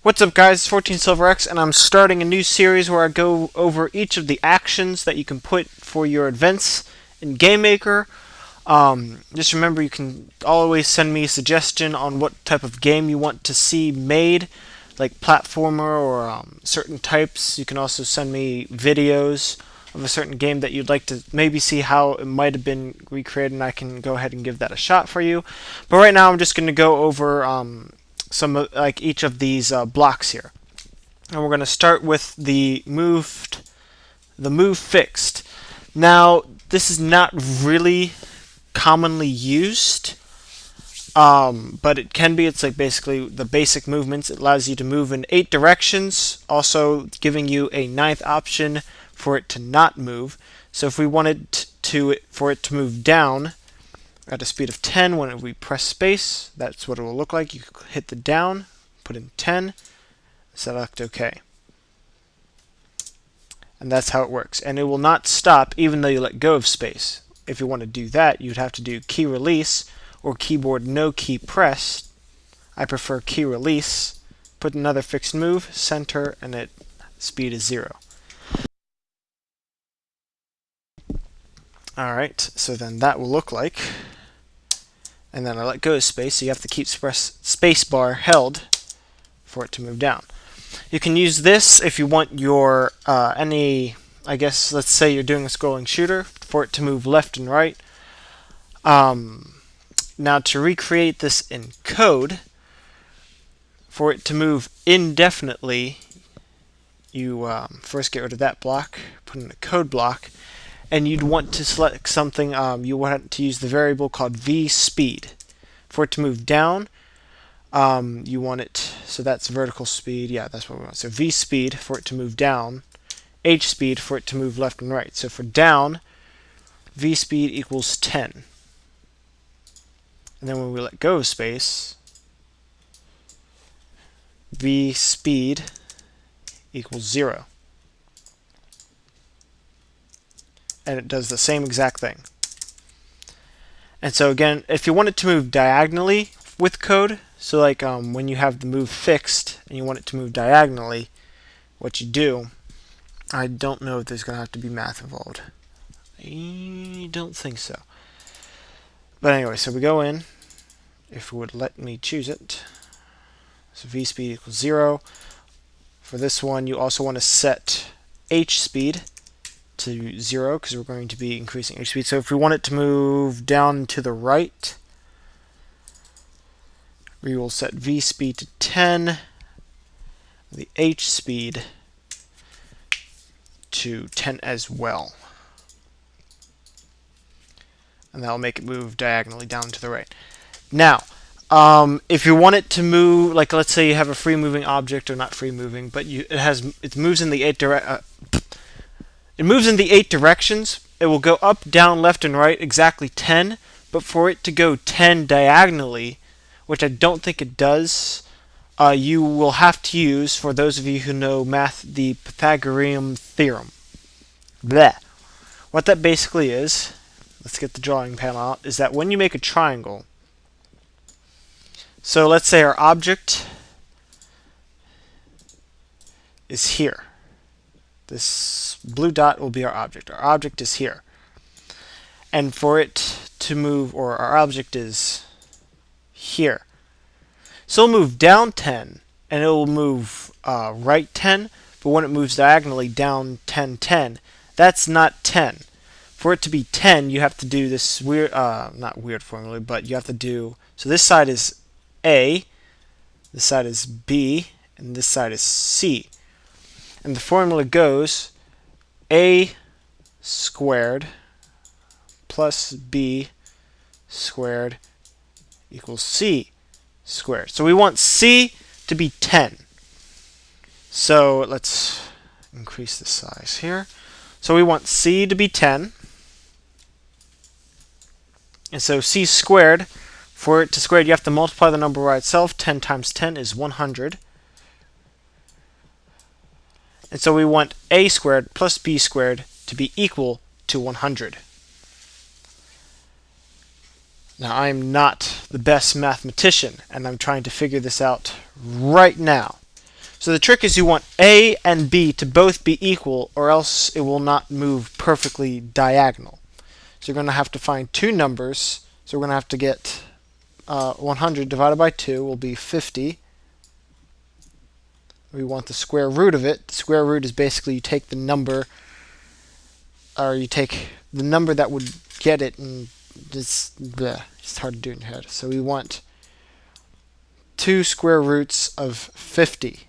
What's up guys, it's 14SilverX and I'm starting a new series where I go over each of the actions that you can put for your events in GameMaker. Just remember you can always send me a suggestion on what type of game you want to see made, like platformer or certain types. You can also send me videos of a certain game that you'd like to maybe see how it might have been recreated, and I can go ahead and give that a shot for you. But right now I'm just going to go over some like each of these blocks here, and we're going to start with the move fixed. Now this is not really commonly used, but it can be. It's like basically the basic movements. It allows you to move in 8 directions, also giving you a 9th option for it to not move. So if we wanted for it to move down at a speed of 10 when we press space, that's what it will look like. You hit the down, put in 10, select OK. And that's how it works. And it will not stop even though you let go of space. If you want to do that, you'd have to do key release or keyboard no key press. I prefer key release. Put another fixed move, center, and its speed is 0. Alright, so then that will look like, and then I let go of space, so you have to keep space bar held for it to move down. You can use this if you want your I guess let's say you're doing a scrolling shooter, for it to move left and right. Now to recreate this in code, for it to move indefinitely, you first get rid of that block, put in a code block, and you'd want to select something. You want to use the variable called vSpeed. For it to move down, you want it, so that's vertical speed, yeah, that's what we want. So vSpeed for it to move down, hSpeed for it to move left and right. So for down, vSpeed equals 10. And then when we let go of space, vSpeed equals 0. And it does the same exact thing. And so again, if you want it to move diagonally with code, so like when you have the move fixed and you want it to move diagonally, what you do, I don't know if there's going to have to be math involved. I don't think so. But anyway, so we go in, if it would let me choose it. So vSpeed equals 0. For this one, you also want to set hSpeed to 0 because we're going to be increasing hSpeed. So if we want it to move down to the right, we will set vSpeed to 10, the hSpeed to 10 as well. And that'll make it move diagonally down to the right. Now, if you want it to move, like let's say you have a free moving object, or not free moving, but it moves in the 8 directions. It will go up, down, left, and right exactly 10, but for it to go 10 diagonally, which I don't think it does, you will have to use, for those of you who know math, the Pythagorean theorem. Bleh. What that basically is, let's get the drawing panel out, is that when you make a triangle, so let's say our object is here. This blue dot will be our object. Our object is here. And for it to move, or our object is here. So it'll move down 10, and it will move right 10, but when it moves diagonally down 10, 10, that's not 10. For it to be 10, you have to do this weird, not weird formula, but you have to do, so this side is A, this side is B, and this side is C. And the formula goes A squared plus B squared equals C squared. So we want C to be 10. So let's increase the size here. So we want C to be 10. And so C squared, for it to square it, you have to multiply the number by itself. 10 times 10 is 100. And so we want A squared plus B squared to be equal to 100. Now, I'm not the best mathematician, and I'm trying to figure this out right now. So the trick is you want A and B to both be equal, or else it will not move perfectly diagonal. So you're going to have to find two numbers. So we're going to have to get 100 divided by 2 will be 50. We want the square root of it. The square root is basically you take the number, or you take the number that would get it, and it's hard to do in your head. So we want 2 square roots of 50.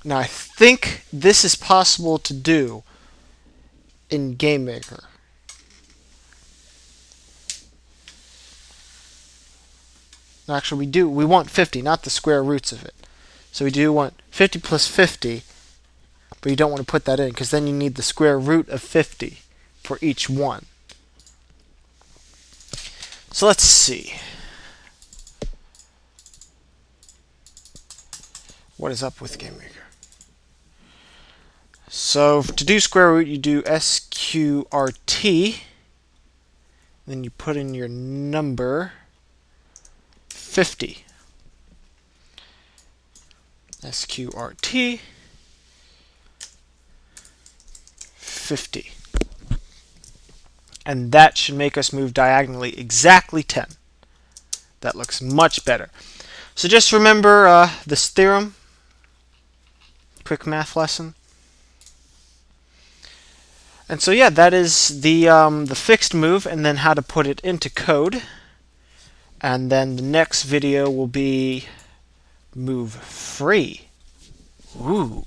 Now I think this is possible to do in GameMaker. Actually, we want 50, not the square roots of it. So we do want 50 plus 50, but you don't want to put that in, because then you need the square root of 50 for each one. So let's see. What is up with GameMaker? So to do square root, you do SQRT, then you put in your number 50. SQRT 50. And that should make us move diagonally exactly 10. That looks much better. So just remember this theorem. Quick math lesson. And so yeah, that is the fixed move, and then how to put it into code. And then the next video will be move free. Ooh.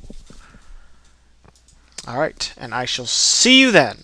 Alright, and I shall see you then.